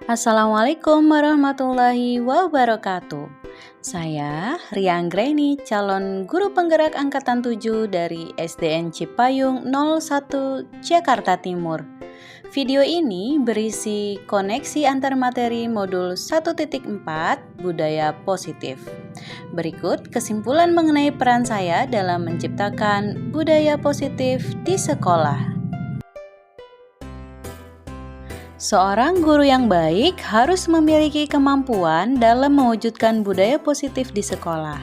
Assalamualaikum warahmatullahi wabarakatuh. Saya Ria Anggreni, calon guru penggerak angkatan 7 dari SDN Cipayung 01 Jakarta Timur. Video ini berisi koneksi antar materi modul 1.4 Budaya Positif. Berikut kesimpulan mengenai peran saya dalam menciptakan budaya positif di sekolah. Seorang guru yang baik harus memiliki kemampuan dalam mewujudkan budaya positif di sekolah.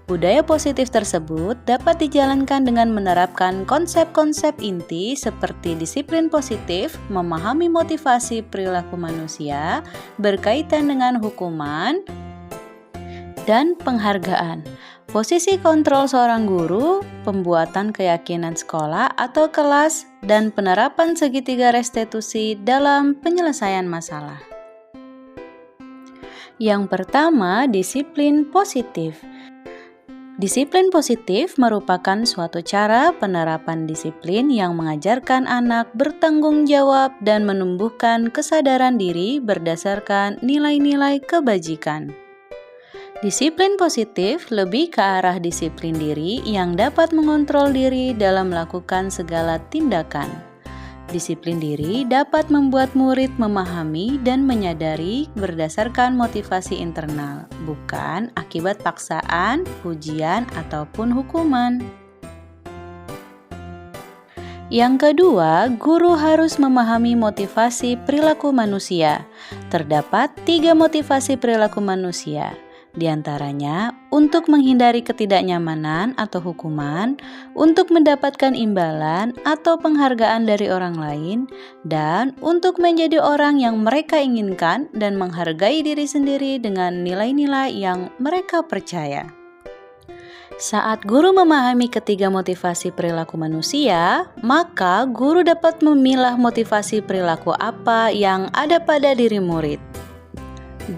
Budaya positif tersebut dapat dijalankan dengan menerapkan konsep-konsep inti seperti disiplin positif, memahami motivasi perilaku manusia, berkaitan dengan hukuman, dan penghargaan. Posisi kontrol seorang guru, pembuatan keyakinan sekolah atau kelas, dan penerapan segitiga restitusi dalam penyelesaian masalah. Yang pertama, disiplin positif. Disiplin positif merupakan suatu cara penerapan disiplin yang mengajarkan anak bertanggung jawab dan menumbuhkan kesadaran diri berdasarkan nilai-nilai kebajikan. Disiplin positif lebih ke arah disiplin diri yang dapat mengontrol diri dalam melakukan segala tindakan. Disiplin diri dapat membuat murid memahami dan menyadari berdasarkan motivasi internal, bukan akibat paksaan, ujian, ataupun hukuman. Yang kedua, guru harus memahami motivasi perilaku manusia. Terdapat 3 motivasi perilaku manusia. Di antaranya, untuk menghindari ketidaknyamanan atau hukuman, untuk mendapatkan imbalan atau penghargaan dari orang lain, dan untuk menjadi orang yang mereka inginkan dan menghargai diri sendiri dengan nilai-nilai yang mereka percaya. Saat guru memahami ketiga motivasi perilaku manusia, maka guru dapat memilah motivasi perilaku apa yang ada pada diri murid.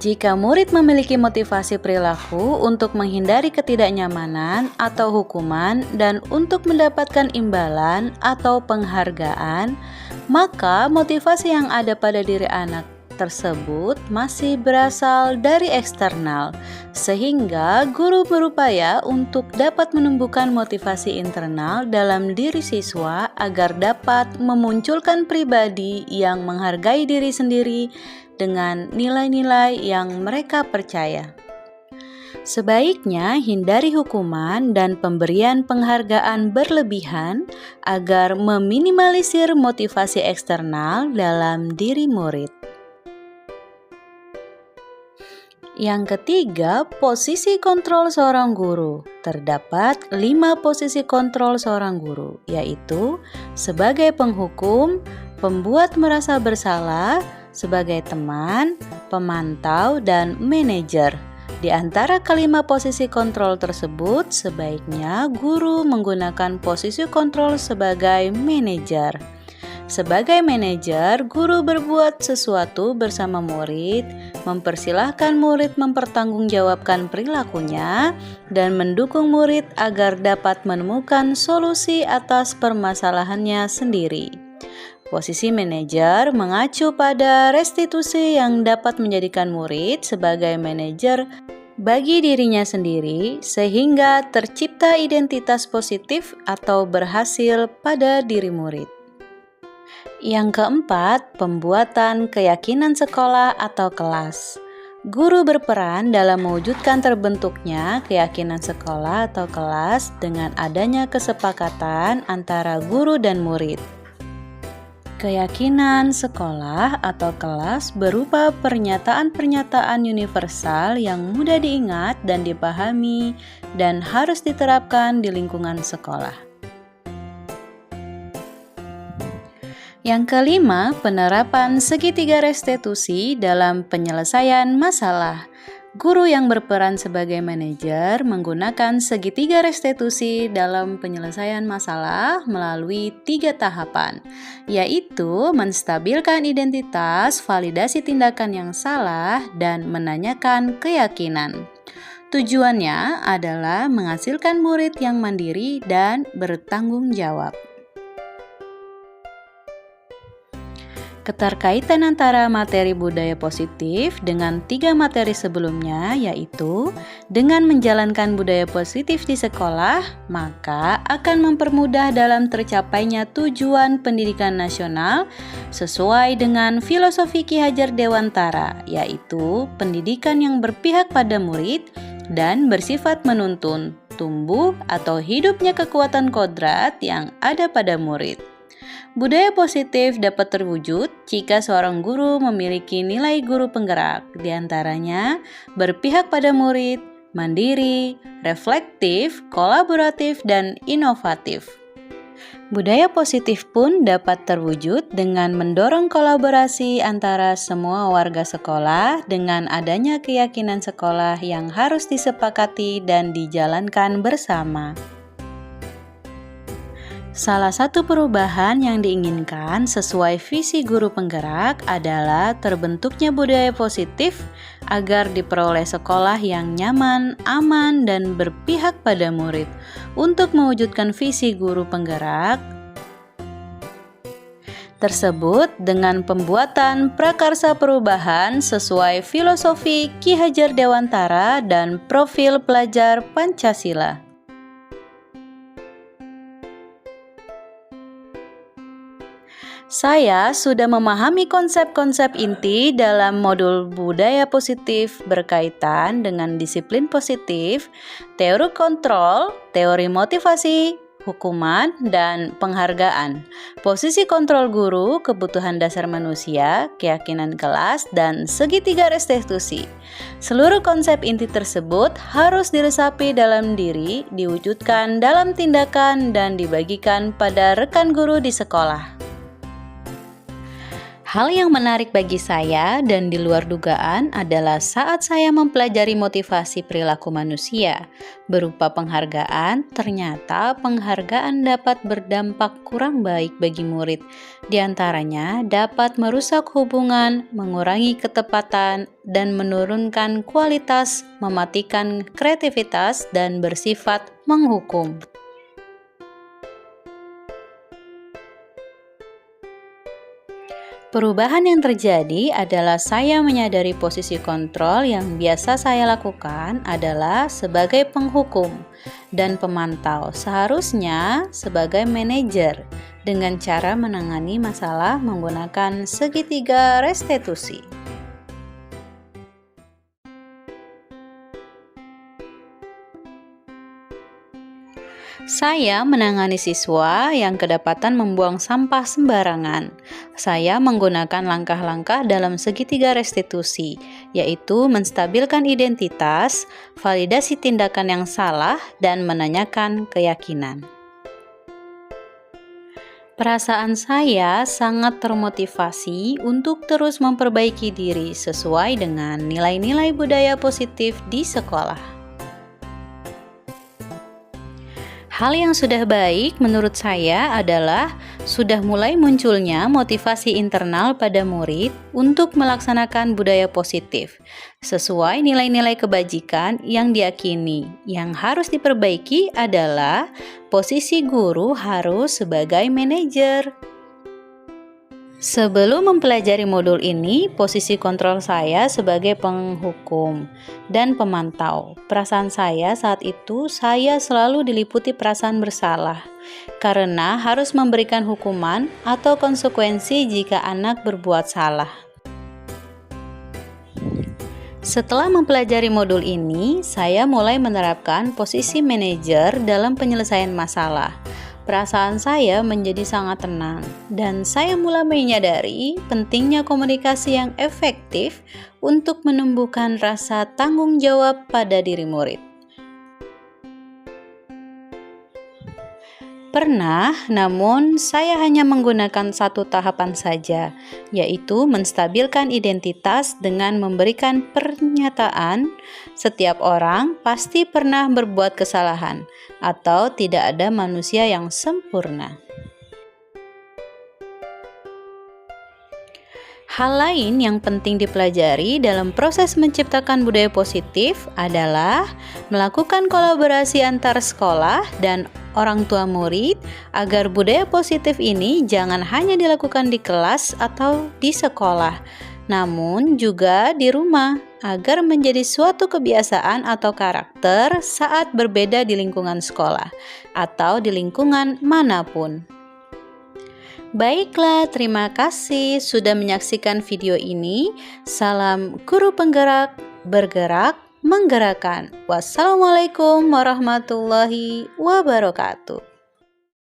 Jika murid memiliki motivasi perilaku untuk menghindari ketidaknyamanan atau hukuman dan untuk mendapatkan imbalan atau penghargaan, maka motivasi yang ada pada diri anak tersebut masih berasal dari eksternal, sehingga guru berupaya untuk dapat menumbuhkan motivasi internal dalam diri siswa agar dapat memunculkan pribadi yang menghargai diri sendiri dengan nilai-nilai yang mereka percaya. Sebaiknya hindari hukuman dan pemberian penghargaan berlebihan agar meminimalisir motivasi eksternal dalam diri murid. Yang ketiga, posisi kontrol seorang guru. Terdapat 5 posisi kontrol seorang guru, yaitu sebagai penghukum, pembuat merasa bersalah, sebagai teman, pemantau, dan manajer. Di antara kelima posisi kontrol tersebut, sebaiknya guru menggunakan posisi kontrol sebagai manajer. Sebagai manajer, guru berbuat sesuatu bersama murid, mempersilahkan murid mempertanggungjawabkan perilakunya, dan mendukung murid agar dapat menemukan solusi atas permasalahannya sendiri. Posisi manajer mengacu pada restitusi yang dapat menjadikan murid sebagai manajer bagi dirinya sendiri sehingga tercipta identitas positif atau berhasil pada diri murid. Yang keempat, pembuatan keyakinan sekolah atau kelas. Guru berperan dalam mewujudkan terbentuknya keyakinan sekolah atau kelas dengan adanya kesepakatan antara guru dan murid. Keyakinan sekolah atau kelas berupa pernyataan-pernyataan universal yang mudah diingat dan dipahami dan harus diterapkan di lingkungan sekolah. Yang kelima, penerapan segitiga restitusi dalam penyelesaian masalah. Guru yang berperan sebagai manajer menggunakan segitiga restitusi dalam penyelesaian masalah melalui 3 tahapan, yaitu menstabilkan identitas, validasi tindakan yang salah, dan menanyakan keyakinan. Tujuannya adalah menghasilkan murid yang mandiri dan bertanggung jawab. Keterkaitan antara materi budaya positif dengan 3 materi sebelumnya, yaitu dengan menjalankan budaya positif di sekolah, maka akan mempermudah dalam tercapainya tujuan pendidikan nasional sesuai dengan filosofi Ki Hajar Dewantara, yaitu pendidikan yang berpihak pada murid dan bersifat menuntun, tumbuh atau hidupnya kekuatan kodrat yang ada pada murid. Budaya positif dapat terwujud jika seorang guru memiliki nilai guru penggerak, diantaranya berpihak pada murid, mandiri, reflektif, kolaboratif, dan inovatif. Budaya positif pun dapat terwujud dengan mendorong kolaborasi antara semua warga sekolah dengan adanya keyakinan sekolah yang harus disepakati dan dijalankan bersama. Salah satu perubahan yang diinginkan sesuai visi guru penggerak adalah terbentuknya budaya positif agar diperoleh sekolah yang nyaman, aman, dan berpihak pada murid. Untuk mewujudkan visi guru penggerak tersebut dengan pembuatan prakarsa perubahan sesuai filosofi Ki Hajar Dewantara dan profil pelajar Pancasila. Saya sudah memahami konsep-konsep inti dalam modul budaya positif berkaitan dengan disiplin positif, teori kontrol, teori motivasi, hukuman, dan penghargaan, posisi kontrol guru, kebutuhan dasar manusia, keyakinan kelas, dan segitiga restitusi. Seluruh konsep inti tersebut harus diresapi dalam diri, diwujudkan dalam tindakan, dan dibagikan pada rekan guru di sekolah. Hal yang menarik bagi saya dan di luar dugaan adalah saat saya mempelajari motivasi perilaku manusia berupa penghargaan, ternyata penghargaan dapat berdampak kurang baik bagi murid. Di antaranya dapat merusak hubungan, mengurangi ketepatan, dan menurunkan kualitas, mematikan kreativitas, dan bersifat menghukum. Perubahan yang terjadi adalah saya menyadari posisi kontrol yang biasa saya lakukan adalah sebagai penghukum dan pemantau, seharusnya sebagai manajer dengan cara menangani masalah menggunakan segitiga restitusi. Saya menangani siswa yang kedapatan membuang sampah sembarangan. Saya menggunakan langkah-langkah dalam segitiga restitusi, yaitu menstabilkan identitas, validasi tindakan yang salah, dan menanyakan keyakinan. Perasaan saya sangat termotivasi untuk terus memperbaiki diri sesuai dengan nilai-nilai budaya positif di sekolah. Hal yang sudah baik menurut saya adalah sudah mulai munculnya motivasi internal pada murid untuk melaksanakan budaya positif sesuai nilai-nilai kebajikan yang diyakini. Yang harus diperbaiki adalah posisi guru harus sebagai manajer. Sebelum mempelajari modul ini, posisi kontrol saya sebagai penghukum dan pemantau. Perasaan saya saat itu, saya selalu diliputi perasaan bersalah karena harus memberikan hukuman atau konsekuensi jika anak berbuat salah. Setelah mempelajari modul ini, saya mulai menerapkan posisi manajer dalam penyelesaian masalah. Perasaan saya menjadi sangat tenang dan saya mulai menyadari pentingnya komunikasi yang efektif untuk menumbuhkan rasa tanggung jawab pada diri murid. Pernah, namun saya hanya menggunakan satu tahapan saja, yaitu menstabilkan identitas dengan memberikan pernyataan setiap orang pasti pernah berbuat kesalahan atau tidak ada manusia yang sempurna. Hal lain yang penting dipelajari dalam proses menciptakan budaya positif adalah melakukan kolaborasi antar sekolah dan orang tua murid agar budaya positif ini jangan hanya dilakukan di kelas atau di sekolah, namun juga di rumah agar menjadi suatu kebiasaan atau karakter saat berbeda di lingkungan sekolah atau di lingkungan manapun. Baiklah, terima kasih sudah menyaksikan video ini. Salam guru penggerak, bergerak, menggerakkan. Wassalamualaikum warahmatullahi wabarakatuh.